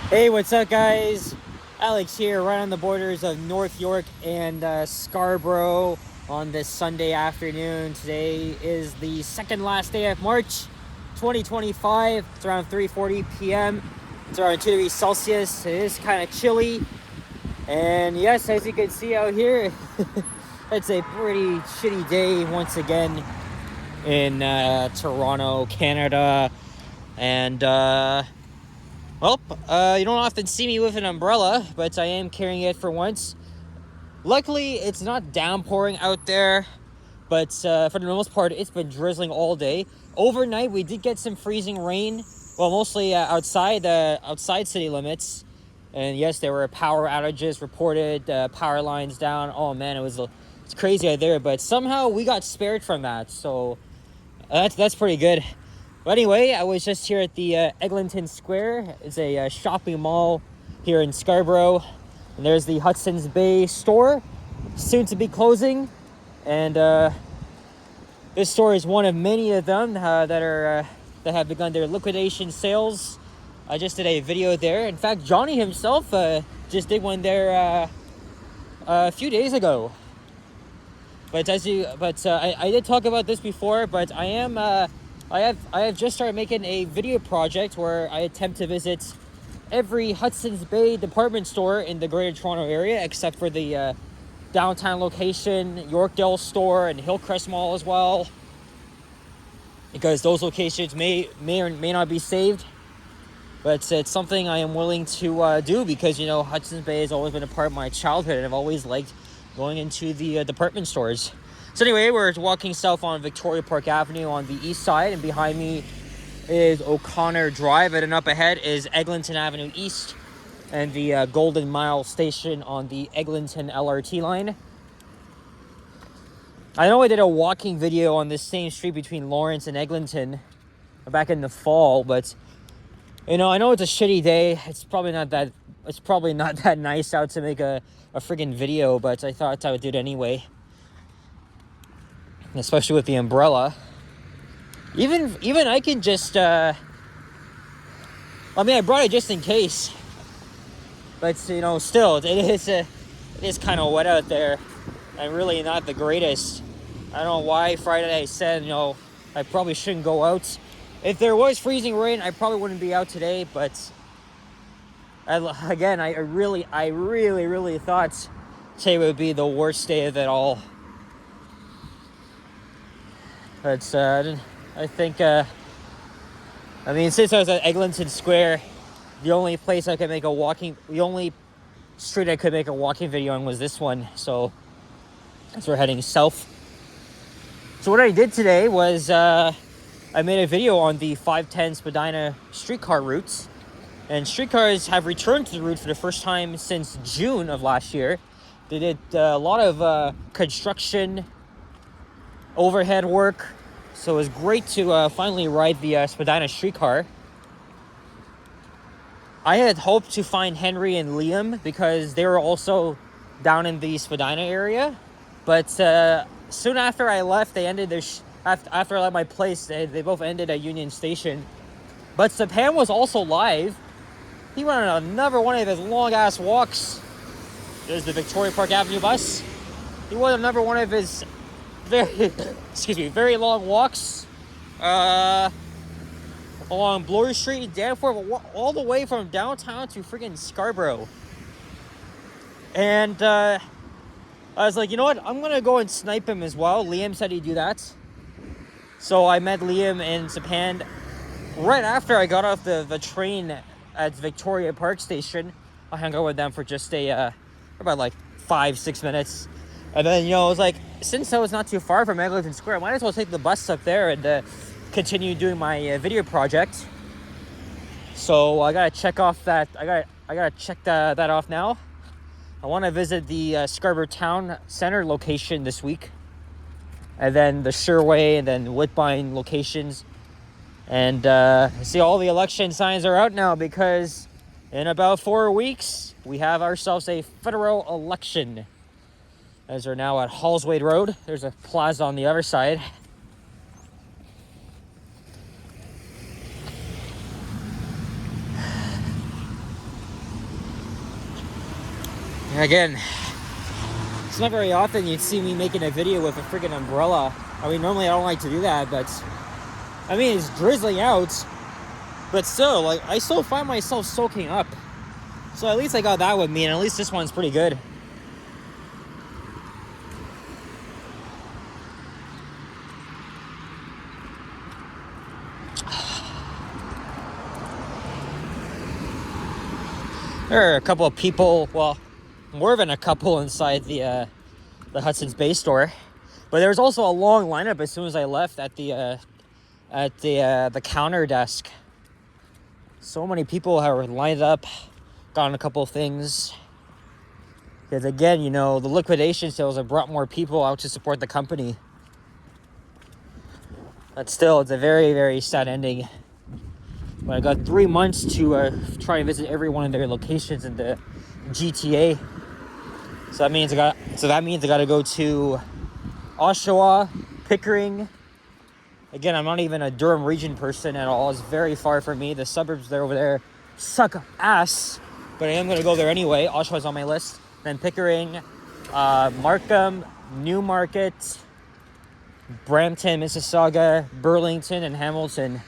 Hey, what's up, guys? Alex here, right on the borders of North York and Scarborough on this Sunday afternoon. Today is the second last day of March 2025. It's around 3:40 p.m. It's around 2 degrees Celsius. It is kind of chilly. And yes, as you can see out here, it's a pretty shitty day once again in Toronto, Canada. And you don't often see me with an umbrella, but I am carrying it for once. Luckily, it's not downpouring out there, but for the most part, it's been drizzling all day. Overnight, we did get some freezing rain, well, mostly outside city limits. And yes, there were power outages reported, power lines down. Oh man, it's crazy out there, but somehow we got spared from that, so that's pretty good. But anyway, I was just here at the Eglinton Square. It's a shopping mall here in Scarborough. And there's the Hudson's Bay store, soon to be closing. And this store is one of many of them that have begun their liquidation sales. I just did a video there. In fact, Johnny himself just did one there a few days ago. But I did talk about this before. But I have just started making a video project where I attempt to visit every Hudson's Bay department store in the Greater Toronto area, except for the downtown location, Yorkdale store, and Hillcrest Mall as well, because those locations may or may not be saved. But it's something I am willing to do because, Hudson's Bay has always been a part of my childhood, and I've always liked going into the department stores. So anyway, we're walking south on Victoria Park Avenue on the east side, and behind me is O'Connor Drive, and up ahead is Eglinton Avenue East and the Golden Mile station on the Eglinton LRT line. I know I did a walking video on this same street between Lawrence and Eglinton back in the fall, but I know it's a shitty day. It's probably not that nice out to make a friggin' video, but I thought I would do it anyway. Especially with the umbrella. Even I can just I brought it just in case. But still it is kind of wet out there. And really not the greatest. I don't know why Friday I said, I probably shouldn't go out. If there was freezing rain, I probably wouldn't be out today, but I really thought today would be the worst day of it all. But I think, since I was at Eglinton Square, the only street I could make a walking video on was this one. So, as we're heading south. So what I did today was, I made a video on the 510 Spadina streetcar routes. And streetcars have returned to the route for the first time since June of last year. They did a lot of construction, overhead work, so it was great to finally ride the Spadina streetcar. I had hoped to find Henry and Liam because they were also down in the Spadina area, but soon after I left, they ended after I left my place. They both ended at Union Station. But Sapan was also live. He went on another one of his long ass walks. There's the Victoria Park Avenue bus. He went on another one of his very long walks along Bloor Street, Danforth, all the way from downtown to freaking Scarborough. And I was like, you know what? I'm gonna go and snipe him as well. Liam said he'd do that. So I met Liam and Sapan right after I got off the train at Victoria Park Station. I hung out with them for just about like 5-6 minutes. And then, I was like, since I was not too far from Eglinton Square, I might as well take the bus up there and continue doing my video project. So I gotta check off that. I gotta check that off now. I want to visit the Scarborough Town Center location this week, and then the Sherway and then Woodbine locations. And see, all the election signs are out now because in about 4 weeks we have ourselves a federal election. As we're now at Hallswade Road. There's a plaza on the other side. Again, it's not very often you'd see me making a video with a freaking umbrella. I mean, normally I don't like to do that, but I mean, it's drizzling out, but still, like, I still find myself soaking up. So at least I got that with me, and at least this one's pretty good. There are a couple of people, well, more than a couple inside the Hudson's Bay store, but there was also a long lineup as soon as I left at the counter desk. So many people have lined up, gotten a couple of things. Because again, you know, the liquidation sales have brought more people out to support the company. But still, it's a very, very sad ending. But I got 3 months to try and visit every one of their locations in the GTA. So that means I got to go to Oshawa, Pickering. Again, I'm not even a Durham region person at all. It's very far from me. The suburbs there over there suck ass. But I am going to go there anyway. Oshawa's on my list. Then Pickering, Markham, Newmarket, Brampton, Mississauga, Burlington, and Hamilton.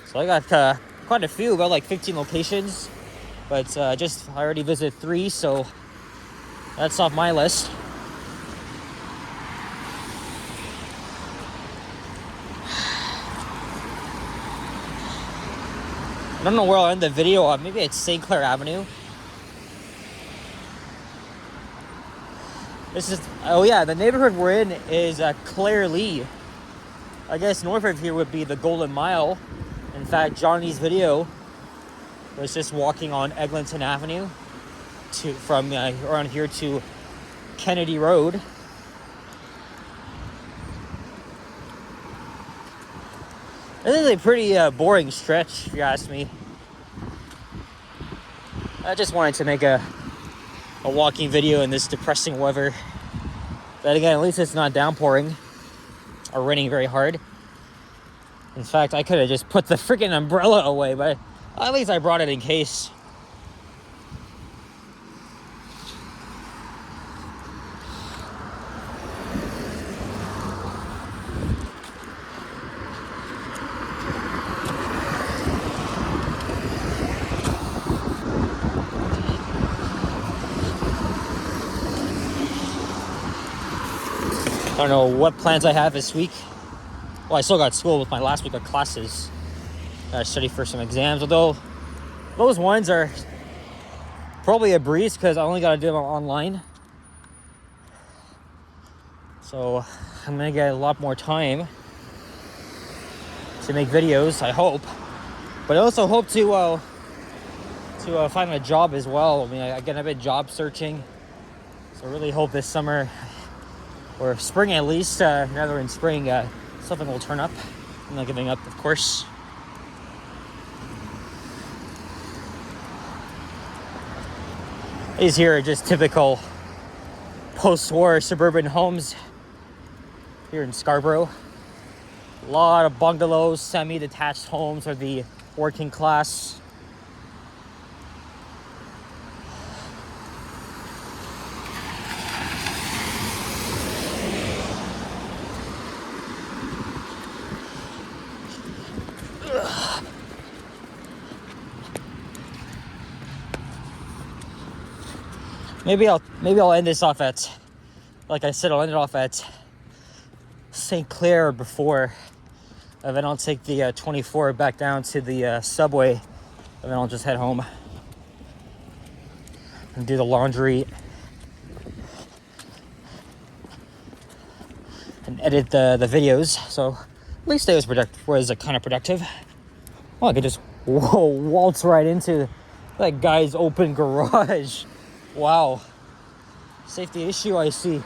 So I got quite a few, about like 15 locations. But I already visited 3, so that's off my list. I don't know where I'll end the video. Maybe it's St. Clair Avenue. The neighborhood we're in is Clare Lee. I guess north of here would be the Golden Mile. In fact, Johnny's video was just walking on Eglinton Avenue from around here to Kennedy Road. This is a pretty boring stretch, if you ask me. I just wanted to make a walking video in this depressing weather. But again, at least it's not downpouring or raining very hard. In fact, I could have just put the freaking umbrella away, but at least I brought it in case. I don't know what plans I have this week. Well, I still got school with my last week of classes. I study for some exams, although those ones are probably a breeze because I only got to do them online. So I'm going to get a lot more time to make videos, I hope. But I also hope to find a job as well. I mean, again, I've been job searching. So I really hope this summer, or spring at least, now we're in spring, something will turn up. I'm not giving up, of course. These here are just typical post-war suburban homes here in Scarborough. A lot of bungalows, semi-detached homes for the working class. Maybe I'll end this off at, like I said, I'll end it off at St. Clair before, and then I'll take the 24 back down to the subway, and then I'll just head home and do the laundry and edit the videos. So at least it was kind of productive. Well, I could just waltz right into that guy's open garage. Wow. Safety issue, I see.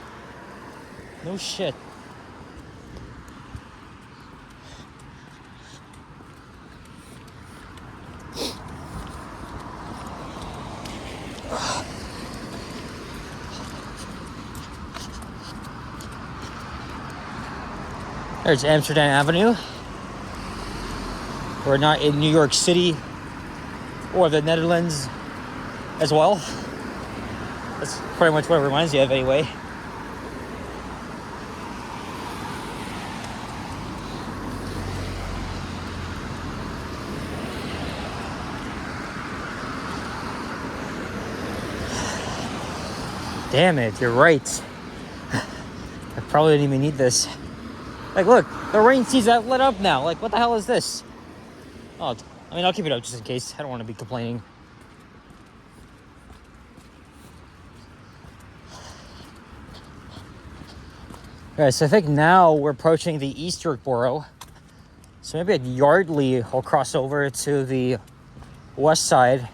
No shit. There's Amsterdam Avenue. We're not in New York City or the Netherlands as well. That's pretty much what it reminds me of anyway. Damn it, you're right. I probably didn't even need this. Like, look, the rain sees that lit up now. Like, what the hell is this? Oh, I mean, I'll keep it up just in case. I don't want to be complaining. Alright, so I think now we're approaching the East Yorkboro. So maybe at Yardley, I'll cross over to the west side.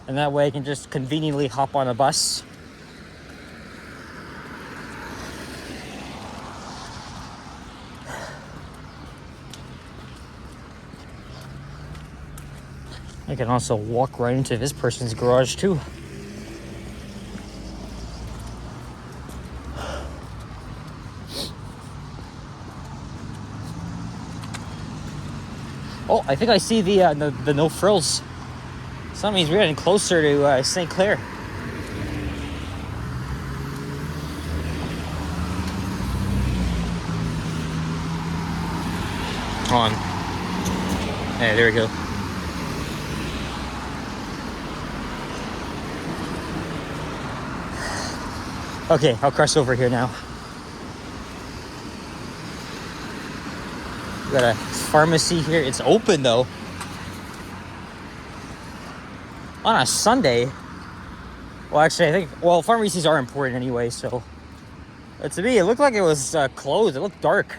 And that way I can just conveniently hop on a bus. I can also walk right into this person's garage too. Oh, I think I see the no frills. So that means we're getting closer to St. Clair. Hold on. Hey, there we go. Okay, I'll cross over here now. We got a pharmacy here. It's open though. On a Sunday. Well, actually, I think, well, pharmacies are important anyway, so. But to me, it looked like it was closed. It looked dark.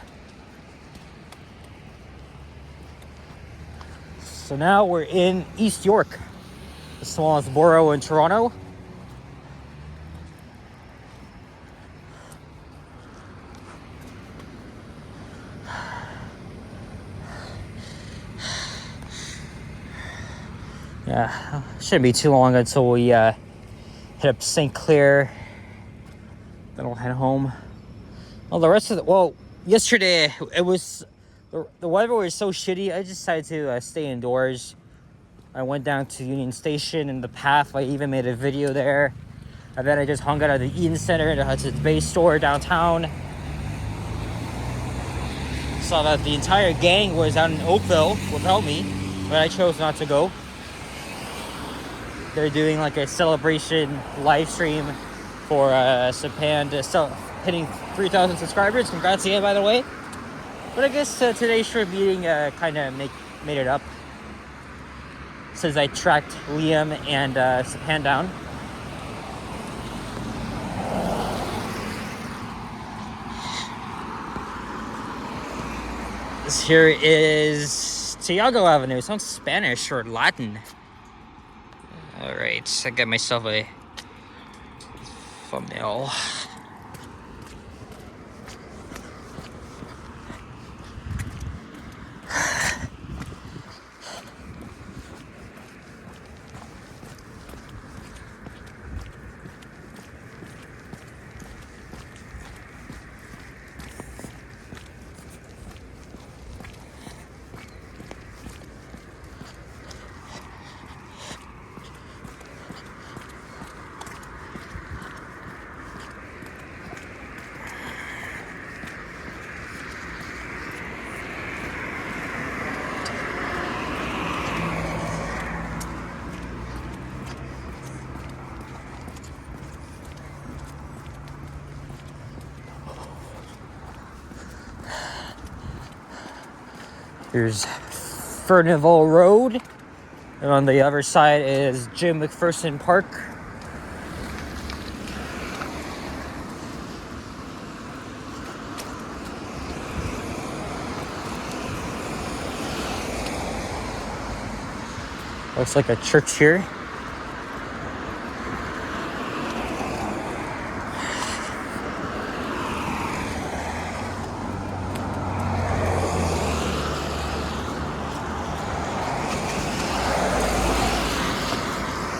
So now we're in East York, the smallest borough in Toronto. Yeah, shouldn't be too long until we hit up St. Clair. Then we'll head home. Well, the rest of the, well, yesterday it was, the weather was so shitty, I decided to stay indoors. I went down to Union Station in the path. I even made a video there. And then I just hung out at the Eaton Center in the Hudson's Bay store downtown. Saw that the entire gang was out in Oakville without me, but I chose not to go. They're doing like a celebration live stream for Sapan to hitting 3,000 subscribers. Congrats again, by the way. But I guess today's short meeting kind of made it up, since I tracked Liam and Sapan down. This here is Tiago Avenue. It sounds Spanish or Latin. Alright, I got myself a thumbnail. Here's Furnival Road, and on the other side is Jim McPherson Park. Looks like a church here.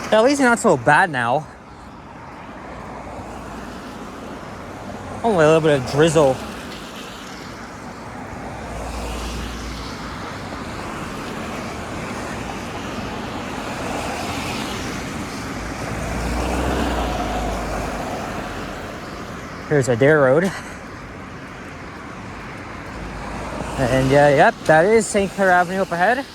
At least not so bad now. Only a little bit of drizzle. Here's Adair Road. And yep, that is St. Clair Avenue up ahead.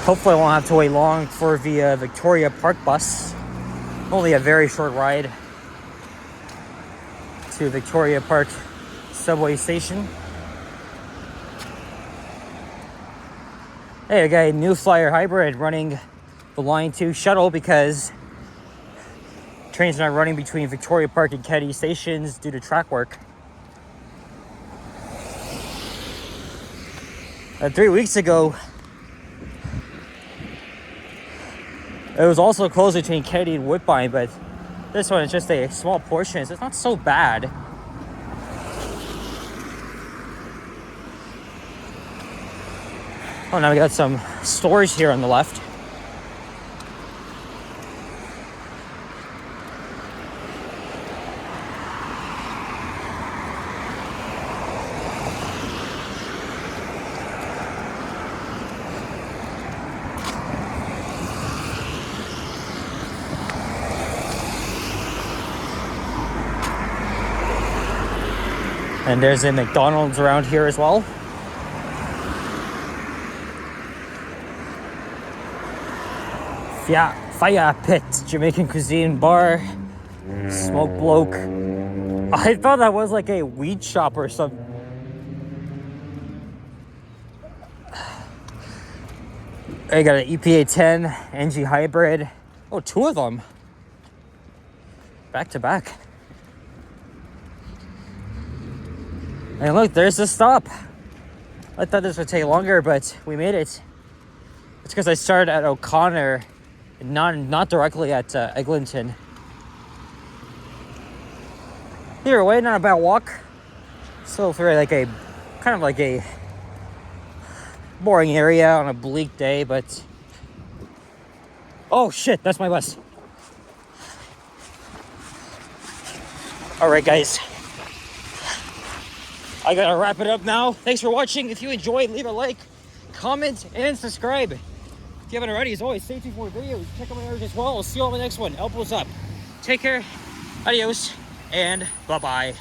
Hopefully I won't have to wait long for the Victoria Park bus. Only a very short ride to Victoria Park subway station. Hey, I got a New Flyer hybrid running the Line 2 shuttle because trains are not running between Victoria Park and Kennedy stations due to track work. 3 weeks ago, it was also closed between Kennedy and Woodbine, but this one is just a small portion, so it's not so bad. Oh, now we got some stores here on the left. And there's a McDonald's around here as well. Fire Pit, Jamaican cuisine bar, Smoke Bloke. I thought that was like a weed shop or something. I got an EPA 10, NG hybrid. Oh, 2 of them. Back to back. And look, there's the stop. I thought this would take longer, but we made it. It's because I started at O'Connor, not directly at Eglinton. Either way, not a bad walk. So for like a kind of like a boring area on a bleak day, but oh shit, that's my bus. All right, guys. I gotta wrap it up now. Thanks for watching. If you enjoyed, leave a like, comment, and subscribe. If you haven't already, as always, stay tuned for more videos. Check out my others as well. I'll see you on the next one. Elbows up. Take care. Adios. And bye-bye.